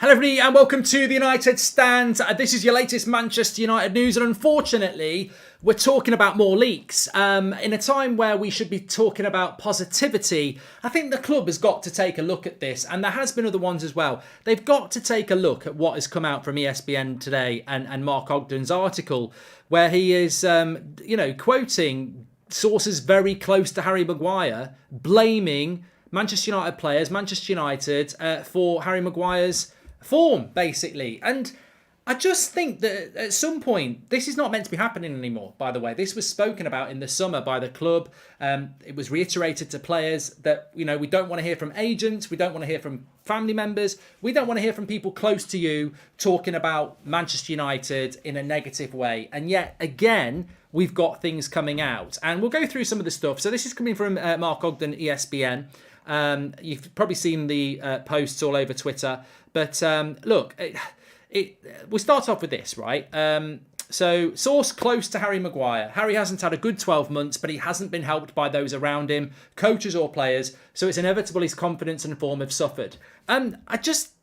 Hello everybody and welcome to the United Stand. This is your latest Manchester United news, and unfortunately we're talking about more leaks. In a time where we should be talking about positivity, I think the club has got to take a look at this, and there has been other ones as well. They've got to take a look at what has come out from ESPN today and Mark Ogden's article, where he is quoting sources very close to Harry Maguire, blaming Manchester United players, Manchester United, for Harry Maguire's form, basically. And I just think that at some point, this is not meant to be happening anymore, by the way. This was spoken about in the summer by the club. It was reiterated to players that, we don't want to hear from agents. We don't want to hear from family members. We don't want to hear from people close to you talking about Manchester United in a negative way. And yet, again, we've got things coming out. And we'll go through some of the stuff. So this is coming from Mark Ogden, ESPN. You've probably seen the posts all over Twitter. But look, we start off with this, right? So, source close to Harry Maguire. Harry hasn't had a good 12 months, but he hasn't been helped by those around him, coaches or players. So it's inevitable his confidence and form have suffered. I just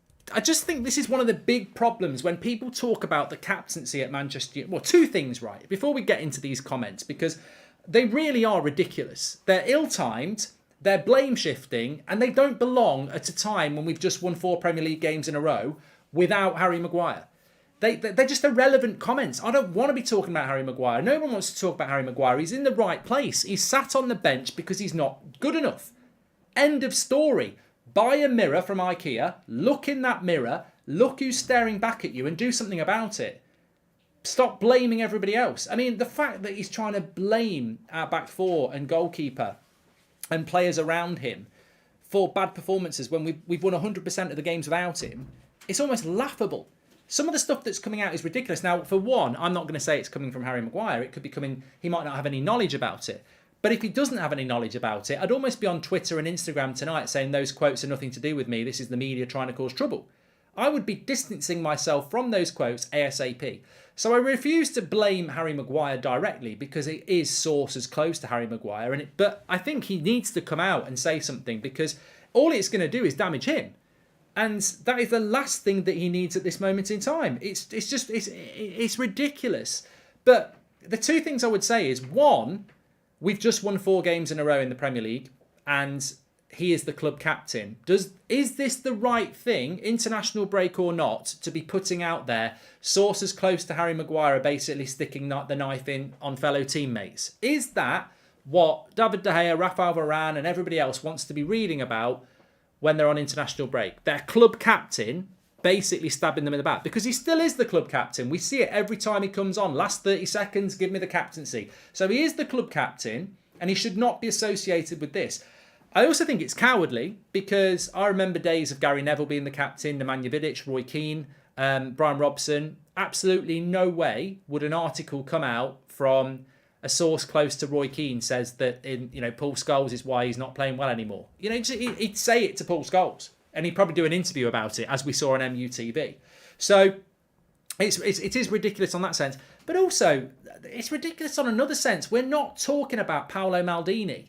think this is one of the big problems when people talk about the captaincy at Manchester. Well, two things, right? Before we get into these comments, because they really are ridiculous. They're ill-timed. They're blame shifting, and they don't belong at a time when we've just won 4 Premier League games in a row without Harry Maguire. They're just irrelevant comments. I don't want to be talking about Harry Maguire. No one wants to talk about Harry Maguire. He's in the right place. He's sat on the bench because he's not good enough. End of story. Buy a mirror from IKEA, look in that mirror, look who's staring back at you, and do something about it. Stop blaming everybody else. I mean, the fact that he's trying to blame our back four and goalkeeper and players around him for bad performances when we've won 100% of the games without him, it's almost laughable. Some of the stuff that's coming out is ridiculous. Now, for one, I'm not going to say it's coming from Harry Maguire. It could be coming, he might not have any knowledge about it. But if he doesn't have any knowledge about it, I'd almost be on Twitter and Instagram tonight saying those quotes are nothing to do with me. This is the media trying to cause trouble. I would be distancing myself from those quotes ASAP. So I refuse to blame Harry Maguire directly because it is sources close to Harry Maguire. But I think he needs to come out and say something, because all it's going to do is damage him. And that is the last thing that he needs at this moment in time. It's ridiculous. But the two things I would say is, one, we've just won 4 games in a row in the Premier League, and he is the club captain. Is this the right thing, international break or not, to be putting out there sources close to Harry Maguire are basically sticking the knife in on fellow teammates? Is that what David De Gea, Rafael Varane and everybody else wants to be reading about when they're on international break? Their club captain basically stabbing them in the back, because he still is the club captain. We see it every time he comes on. Last 30 seconds, give me the captaincy. So he is the club captain, and he should not be associated with this. I also think it's cowardly, because I remember days of Gary Neville being the captain, Nemanja Vidic, Roy Keane, Brian Robson. Absolutely no way would an article come out from a source close to Roy Keane says that Paul Scholes is why he's not playing well anymore. He'd say it to Paul Scholes, and he'd probably do an interview about it, as we saw on MUTV. So it is ridiculous on that sense, but also it's ridiculous on another sense. We're not talking about Paolo Maldini.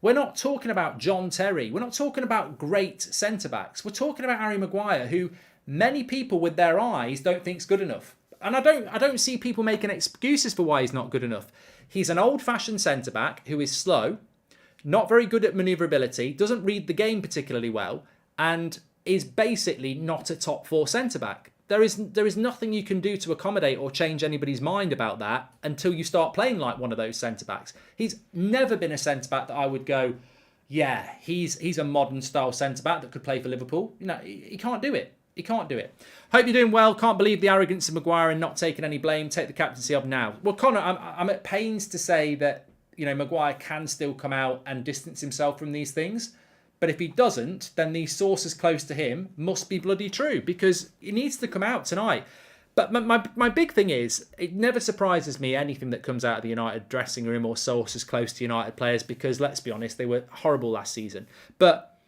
We're not talking about John Terry. We're not talking about great centre-backs. We're talking about Harry Maguire, who many people with their eyes don't think's good enough. And I don't see people making excuses for why he's not good enough. He's an old-fashioned centre-back who is slow, not very good at manoeuvrability, doesn't read the game particularly well, and is basically not a top 4 centre-back. There is nothing you can do to accommodate or change anybody's mind about that until you start playing like one of those centre-backs. He's never been a centre-back that I would go, yeah, he's a modern style centre-back that could play for Liverpool. He can't do it. He can't do it. Hope you're doing well. Can't believe the arrogance of Maguire and not taking any blame. Take the captaincy of now. Well, Connor, I'm at pains to say that Maguire can still come out and distance himself from these things. But if he doesn't, then these sources close to him must be bloody true, because he needs to come out tonight. But my big thing is, it never surprises me anything that comes out of the United dressing room or sources close to United players, because let's be honest, they were horrible last season. But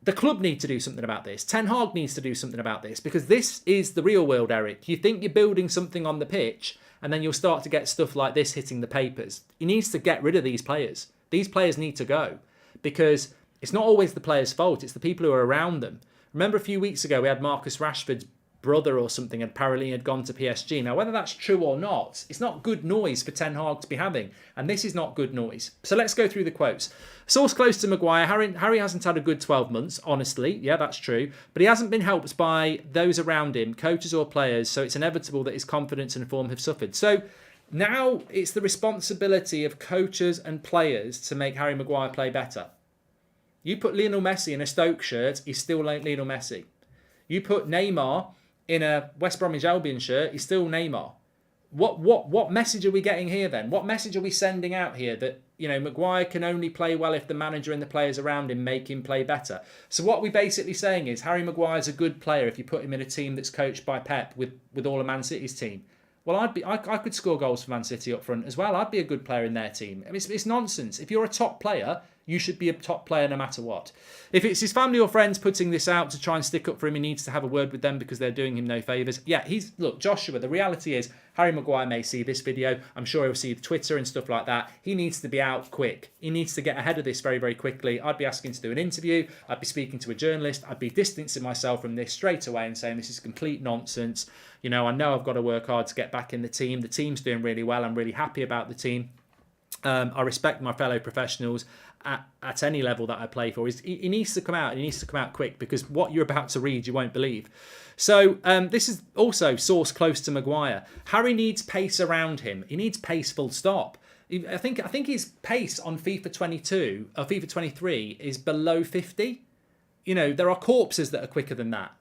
the club need to do something about this. Ten Hag needs to do something about this, because this is the real world, Eric. You think you're building something on the pitch, and then you'll start to get stuff like this hitting the papers. He needs to get rid of these players. These players need to go, because it's not always the players' fault. It's the people who are around them. Remember a few weeks ago we had Marcus Rashford's brother or something apparently had gone to PSG. Now, whether that's true or not, it's not good noise for Ten Hag to be having, and this is not good noise. So let's go through the quotes. Source close to Maguire, Harry hasn't had a good 12 months, honestly. Yeah, that's true. But he hasn't been helped by those around him, coaches or players, so it's inevitable that his confidence and form have suffered. So now it's the responsibility of coaches and players to make Harry Maguire play better. You put Lionel Messi in a Stoke shirt, he's still like Lionel Messi. You put Neymar in a West Bromwich Albion shirt, he's still Neymar. What message are we getting here then? What message are we sending out here that, you know, Maguire can only play well if the manager and the players around him make him play better? So what we're basically saying is Harry Maguire's a good player if you put him in a team that's coached by Pep with all of Man City's team. Well, I could score goals for Man City up front as well. I'd be a good player in their team. I mean, it's nonsense. If you're a top player, you should be a top player no matter what. If it's his family or friends putting this out to try and stick up for him, he needs to have a word with them because they're doing him no favours. Yeah, look, Joshua, the reality is Harry Maguire may see this video. I'm sure he'll see Twitter and stuff like that. He needs to be out quick. He needs to get ahead of this very, very quickly. I'd be asking to do an interview. I'd be speaking to a journalist. I'd be distancing myself from this straight away and saying this is complete nonsense. You know I've got to work hard to get back in the team. The team's doing really well. I'm really happy about the team. I respect my fellow professionals at any level that I play for. He needs to come out, and he needs to come out quick, because what you're about to read you won't believe. So this is also source close to Maguire. Harry needs pace around him. He needs pace full stop. I think his pace on FIFA 22 or FIFA 23 is below 50. You know, there are corpses that are quicker than that,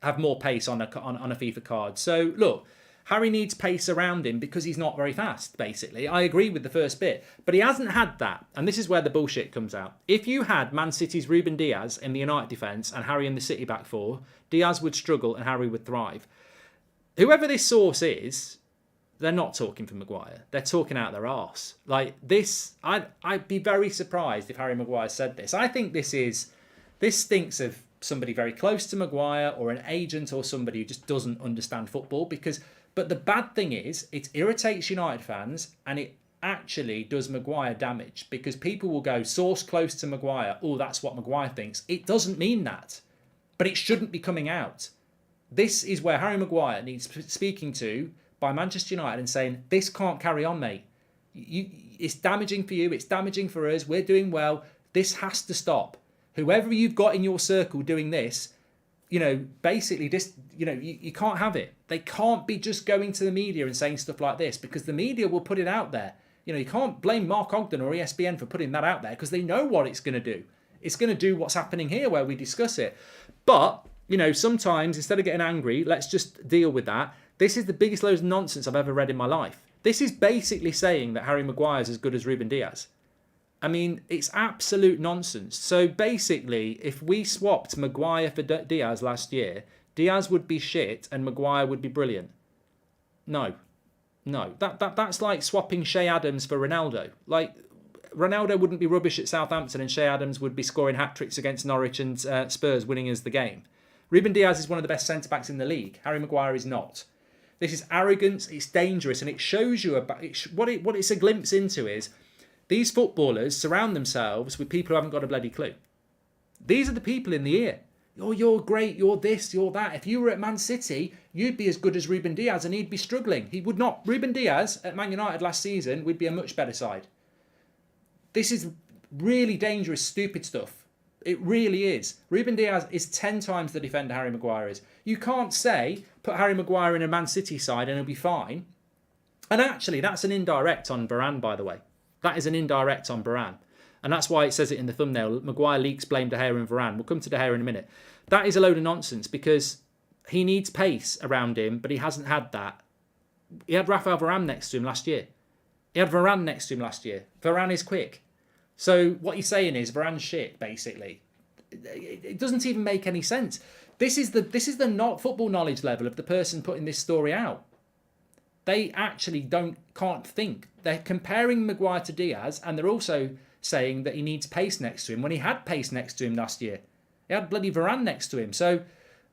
have more pace on a FIFA card. So look, Harry needs pace around him because he's not very fast, basically. I agree with the first bit, but he hasn't had that. And this is where the bullshit comes out. If you had Man City's Ruben Diaz in the United defence and Harry in the City back four, Diaz would struggle and Harry would thrive. Whoever this source is, they're not talking for Maguire. They're talking out their arse. Like this, I'd be very surprised if Harry Maguire said this. I think this stinks of somebody very close to Maguire or an agent or somebody who just doesn't understand football. But the bad thing is, it irritates United fans and it actually does Maguire damage, because people will go, source close to Maguire, oh, that's what Maguire thinks. It doesn't mean that, but it shouldn't be coming out. This is where Harry Maguire needs speaking to by Manchester United and saying, this can't carry on, mate. It's damaging for you, it's damaging for us, we're doing well, this has to stop. Whoever you've got in your circle doing this, you know, basically this, you know, you can't have it. They can't be just going to the media and saying stuff like this, because the media will put it out there. You know, you can't blame Mark Ogden or ESPN for putting that out there, because they know what it's going to do. It's going to do what's happening here where we discuss it. But, you know, sometimes instead of getting angry, let's just deal with that. This is the biggest load of nonsense I've ever read in my life. This is basically saying that Harry Maguire is as good as Ruben Diaz. I mean, it's absolute nonsense. So basically, if we swapped Maguire for Diaz last year, Diaz would be shit and Maguire would be brilliant. No. That's like swapping Shea Adams for Ronaldo. Like, Ronaldo wouldn't be rubbish at Southampton and Shea Adams would be scoring hat-tricks against Norwich and Spurs, winning us the game. Ruben Diaz is one of the best centre-backs in the league. Harry Maguire is not. This is arrogance, it's dangerous, and it shows you about what it's a glimpse into is these footballers surround themselves with people who haven't got a bloody clue. These are the people in the ear. Oh, you're great, you're this, you're that. If you were at Man City, you'd be as good as Ruben Diaz and he'd be struggling. He would not. Ruben Diaz at Man United last season would be a much better side. This is really dangerous, stupid stuff. It really is. Ruben Diaz is 10 times the defender Harry Maguire is. You can't say, put Harry Maguire in a Man City side and he'll be fine. And actually, that's an indirect on Varane, by the way. That is an indirect on Varane. And that's why it says it in the thumbnail. Maguire leaks blame De Gea and Varane. We'll come to De Gea in a minute. That is a load of nonsense, because he needs pace around him, but he hasn't had that. He had Rafael Varane next to him last year. He had Varane next to him last year. Varane is quick. So what he's saying is Varane's shit, basically. It doesn't even make any sense. This is the not football knowledge level of the person putting this story out. They actually can't think. They're comparing Maguire to Diaz, and they're also saying that he needs pace next to him when he had pace next to him last year. He had bloody Varane next to him. So,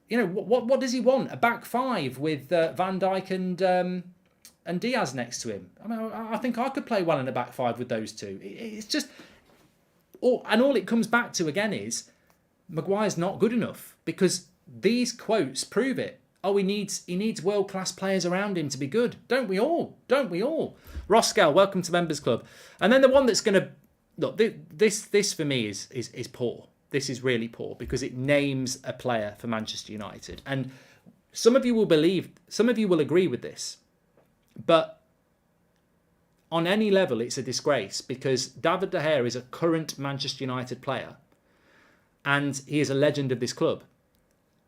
you know, what does he want? A back five with Van Dijk and Diaz next to him? I mean, I think I could play well in a back five with those two. It's just... all it comes back to again is Maguire's not good enough, because these quotes prove it. Oh, he needs world-class players around him to be good. Don't we all? Don't we all? Roskell, welcome to Members Club. And then the one that's going to... Look, this for me is poor. This is really poor, because it names a player for Manchester United. And some of you will agree with this. But on any level, it's a disgrace, because David De Gea is a current Manchester United player. And he is a legend of this club.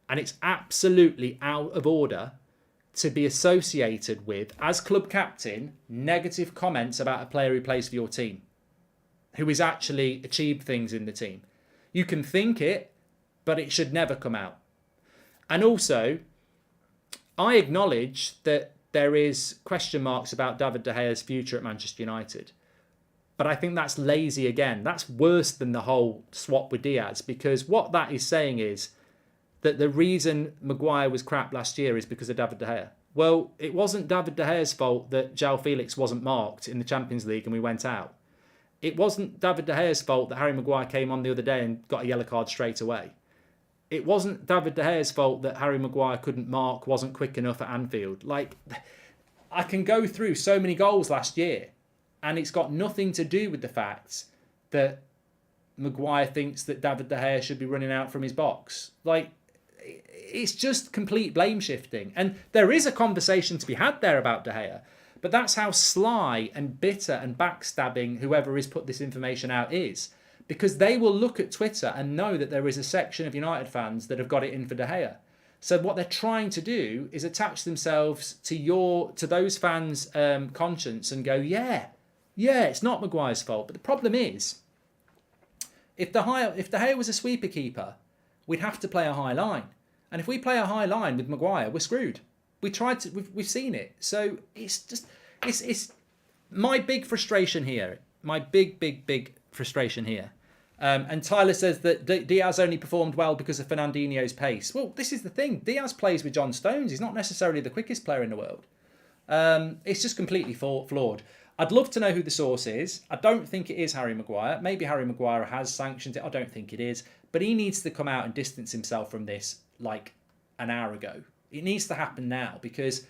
And it's absolutely out of order to be associated with, as club captain, negative comments about a player who plays for your team, who has actually achieved things in the team. You can think it, but it should never come out. And also, I acknowledge that there is question marks about David De Gea's future at Manchester United. But I think that's lazy again. That's worse than the whole swap with Diaz, because what that is saying is that the reason Maguire was crap last year is because of David De Gea. Well, it wasn't David De Gea's fault that João Felix wasn't marked in the Champions League and we went out. It wasn't David De Gea's fault that Harry Maguire came on the other day and got a yellow card straight away. It wasn't David De Gea's fault that Harry Maguire couldn't mark, wasn't quick enough at Anfield. Like, I can go through so many goals last year, and it's got nothing to do with the fact that Maguire thinks that David De Gea should be running out from his box. Like, it's just complete blame shifting. And there is a conversation to be had there about De Gea, but that's how sly and bitter and backstabbing whoever has put this information out is. Because they will look at Twitter and know that there is a section of United fans that have got it in for De Gea. So what they're trying to do is attach themselves to those fans' conscience and go, yeah, it's not Maguire's fault. But the problem is, if De Gea was a sweeper keeper, we'd have to play a high line. And if we play a high line with Maguire, we're screwed. We've seen it. So it's my big frustration here. My big frustration here. And Tyler says that Diaz only performed well because of Fernandinho's pace. Well, this is the thing. Diaz plays with John Stones. He's not necessarily the quickest player in the world. It's just completely flawed. I'd love to know who the source is. I don't think it is Harry Maguire. Maybe Harry Maguire has sanctioned it. I don't think it is. But he needs to come out and distance himself from this like an hour ago. It needs to happen now, because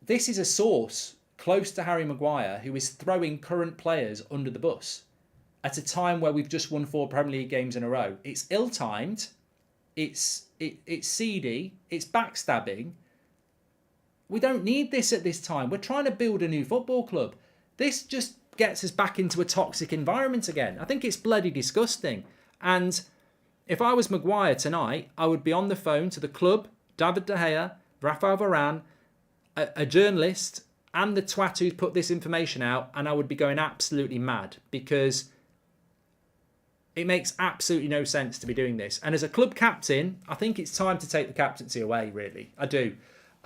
this is a source close to Harry Maguire who is throwing current players under the bus at a time where we've just won 4 Premier League games in a row. It's ill-timed. It's seedy. It's backstabbing. We don't need this at this time. We're trying to build a new football club. This just gets us back into a toxic environment again. I think it's bloody disgusting. And if I was Maguire tonight, I would be on the phone to the club, David De Gea, Rafael Varane, a journalist, and the twat who's put this information out, and I would be going absolutely mad, because it makes absolutely no sense to be doing this. And as a club captain, I think it's time to take the captaincy away, really. I do.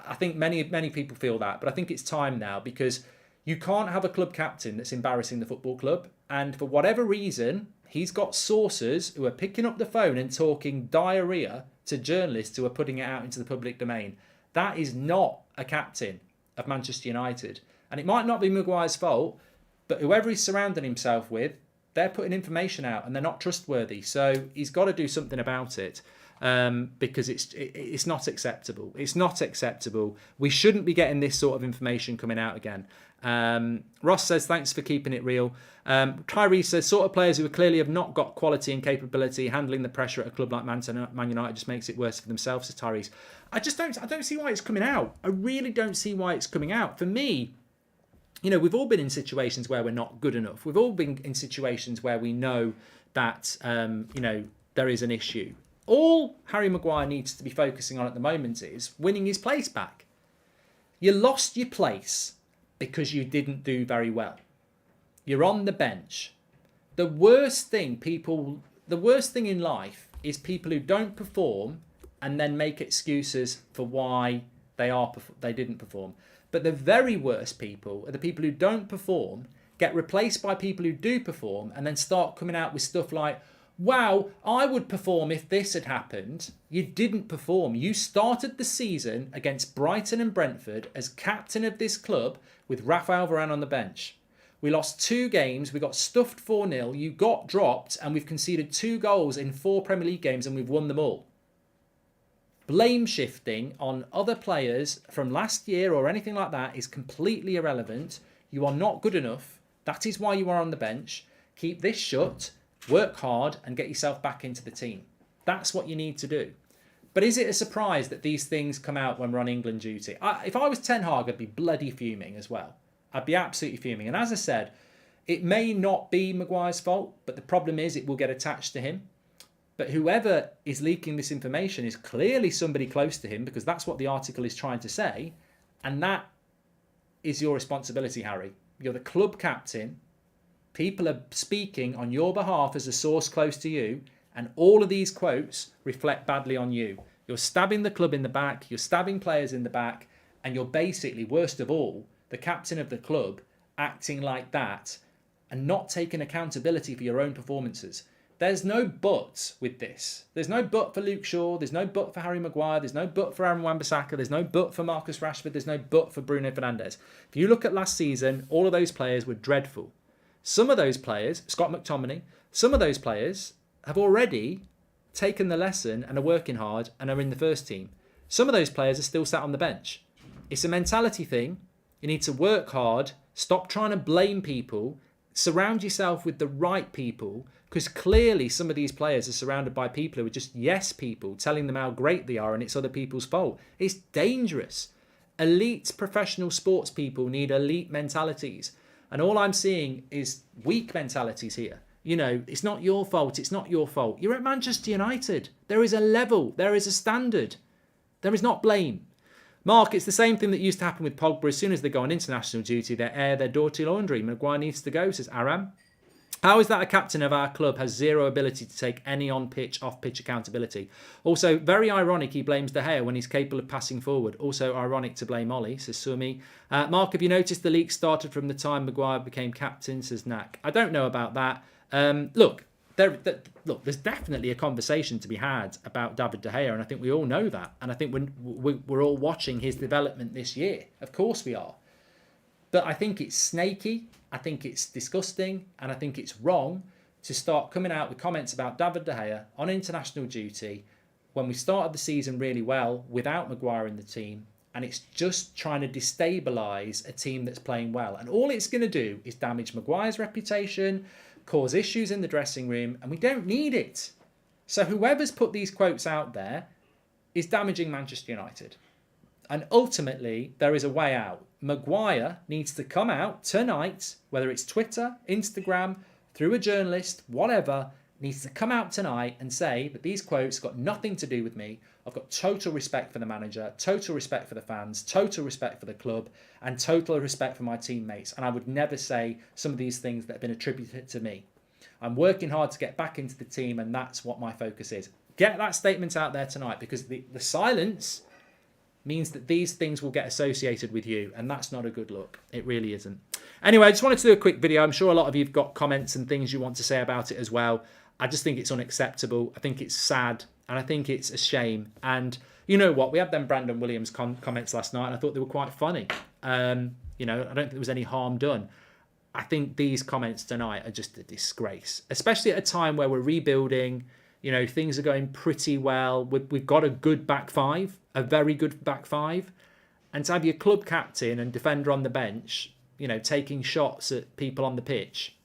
I think many people feel that, but I think it's time now, because you can't have a club captain that's embarrassing the football club. And for whatever reason, he's got sources who are picking up the phone and talking diarrhea to journalists who are putting it out into the public domain. That is not a captain of Manchester United. And it might not be Maguire's fault, but whoever he's surrounding himself with, they're putting information out and they're not trustworthy. So he's got to do something about it, because it's not acceptable. It's not acceptable. We shouldn't be getting this sort of information coming out again. Ross says, thanks for keeping it real. Tyree says, sort of players who clearly have not got quality and capability, handling the pressure at a club like Man United just makes it worse for themselves, says Tyrese. I don't see why it's coming out. I really don't see why it's coming out. For me, we've all been in situations where we're not good enough. We've all been in situations where we know that, there is an issue. All Harry Maguire needs to be focusing on at the moment is winning his place back. You lost your place because you didn't do very well. You're on the bench. The worst thing in life is people who don't perform and then make excuses for why they didn't perform. But the very worst people are the people who don't perform, get replaced by people who do perform, and then start coming out with stuff like, wow, I would perform if this had happened. You didn't perform. You started the season against Brighton and Brentford as captain of this club with Rafael Varane on the bench. We lost 2 games. We got stuffed 4-0. You got dropped, and we've conceded 2 goals in 4 Premier League games, and we've won them all. Blame shifting on other players from last year or anything like that is completely irrelevant. You are not good enough. That is why you are on the bench. Keep this shut, work hard, and get yourself back into the team. That's what you need to do. But is it a surprise that these things come out when we're on England duty? If I was Ten Hag, I'd be bloody fuming as well. I'd be absolutely fuming. And as I said, it may not be Maguire's fault, but the problem is it will get attached to him. But whoever is leaking this information is clearly somebody close to him, because that's what the article is trying to say. And that is your responsibility, Harry. You're the club captain. People are speaking on your behalf as a source close to you. And all of these quotes reflect badly on you. You're stabbing the club in the back. You're stabbing players in the back. And you're basically, worst of all, the captain of the club acting like that and not taking accountability for your own performances. There's no but with this. There's no but for Luke Shaw. There's no but for Harry Maguire. There's no but for Aaron Wan-Bissaka. There's no but for Marcus Rashford. There's no but for Bruno Fernandes. If you look at last season, all of those players were dreadful. Some of those players, Scott McTominay, some of those players have already taken the lesson and are working hard and are in the first team. Some of those players are still sat on the bench. It's a mentality thing. You need to work hard. Stop trying to blame people. Surround yourself with the right people, because clearly some of these players are surrounded by people who are just yes people, telling them how great they are and it's other people's fault. It's dangerous. Elite professional sports people need elite mentalities. And all I'm seeing is weak mentalities here. You know, it's not your fault. It's not your fault. You're at Manchester United. There is a level. There is a standard. There is not blame. Mark, it's the same thing that used to happen with Pogba. As soon as they go on international duty, they air their dirty laundry. Maguire needs to go, says Aram. How is that a captain of our club has zero ability to take any on-pitch, off-pitch accountability? Also, very ironic he blames De Gea when he's capable of passing forward. Also ironic to blame Ollie, says Sumi. Mark, have you noticed the leak started from the time Maguire became captain, says Knack. I don't know about that. Look, there's definitely a conversation to be had about David De Gea, and I think we all know that. And I think we're all watching his development this year. Of course we are. But I think it's snaky, I think it's disgusting, and I think it's wrong to start coming out with comments about David De Gea on international duty when we started the season really well without Maguire in the team, and it's just trying to destabilise a team that's playing well. And all it's going to do is damage Maguire's reputation, cause issues in the dressing room, and we don't need it. So whoever's put these quotes out there is damaging Manchester United. And ultimately, there is a way out. Maguire needs to come out tonight, whether it's Twitter, Instagram, through a journalist, whatever, needs to come out tonight and say that these quotes got nothing to do with me. I've got total respect for the manager, total respect for the fans, total respect for the club, and total respect for my teammates. And I would never say some of these things that have been attributed to me. I'm working hard to get back into the team, and that's what my focus is. Get that statement out there tonight, because the silence means that these things will get associated with you, and that's not a good look. It really isn't. Anyway, I just wanted to do a quick video. I'm sure a lot of you have got comments and things you want to say about it as well. I just think it's unacceptable. I think it's sad, and I think it's a shame. And you know what? We had them Brandon Williams comments last night, and I thought they were quite funny. You know, I don't think there was any harm done. I think these comments tonight are just a disgrace, especially at a time where we're rebuilding. You know, things are going pretty well. We've got a good back five, a very good back five. And to have your club captain and defender on the bench, you know, taking shots at people on the pitch,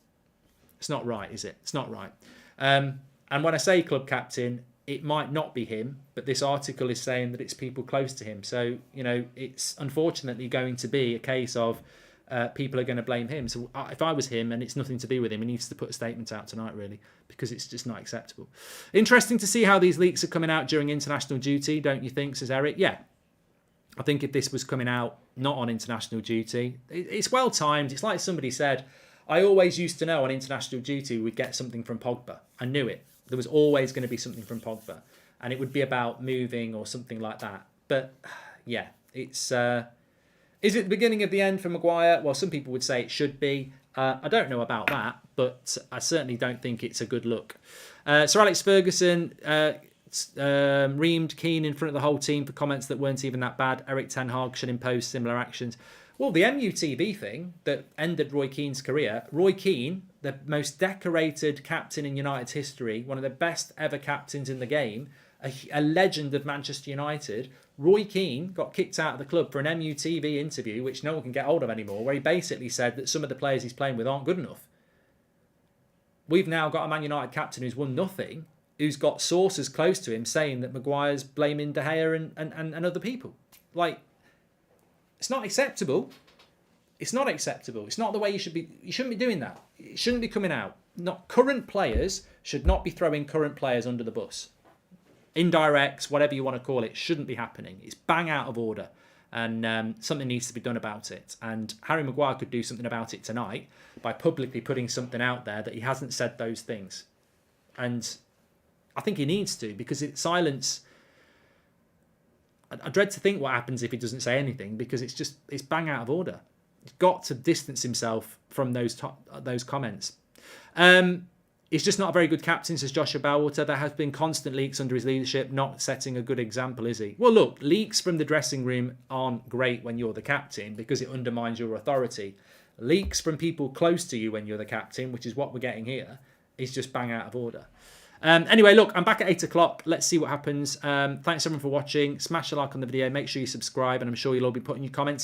it's not right, is it? It's not right. And when I say club captain, it might not be him, but this article is saying that it's people close to him. So, you know, it's unfortunately going to be a case of people are going to blame him. So if I was him and it's nothing to do with him, he needs to put a statement out tonight, really, because it's just not acceptable. Interesting to see how these leaks are coming out during international duty, don't you think, says Eric? Yeah. I think if this was coming out not on international duty, it's well timed. It's like somebody said, I always used to know on international duty we'd get something from Pogba. I knew it. There was always going to be something from Pogba, and it would be about moving or something like that. But yeah, it's... Is it the beginning of the end for Maguire? Well, some people would say it should be. I don't know about that, but I certainly don't think it's a good look. Sir Alex Ferguson reamed Keane in front of the whole team for comments that weren't even that bad. Eric Ten Hag should impose similar actions. Well, the MUTV thing that ended Roy Keane's career, Roy Keane, the most decorated captain in United's history, one of the best ever captains in the game, a legend of Manchester United, Roy Keane got kicked out of the club for an MUTV interview, which no one can get hold of anymore, where he basically said that some of the players he's playing with aren't good enough. We've now got a Man United captain who's won nothing, who's got sources close to him saying that Maguire's blaming De Gea and other people. Like, it's not acceptable. It's not acceptable. It's not the way you should be. You shouldn't be doing that. It shouldn't be coming out. Not current players should not be throwing current players under the bus. Indirects, whatever you want to call it, shouldn't be happening. It's bang out of order, and something needs to be done about it. And Harry Maguire could do something about it tonight by publicly putting something out there that he hasn't said those things. And I think he needs to, because silence. I dread to think what happens if he doesn't say anything, because it's bang out of order. He's got to distance himself from those comments. He's just not a very good captain, says Joshua Bellwater. There has been constant leaks under his leadership, not setting a good example, is he? Well, look, leaks from the dressing room aren't great when you're the captain because it undermines your authority. Leaks from people close to you when you're the captain, which is what we're getting here, is just bang out of order. Anyway, look, I'm back at 8 o'clock. Let's see what happens. Thanks everyone for watching. Smash a like on the video. Make sure you subscribe, and I'm sure you'll all be putting your comments in.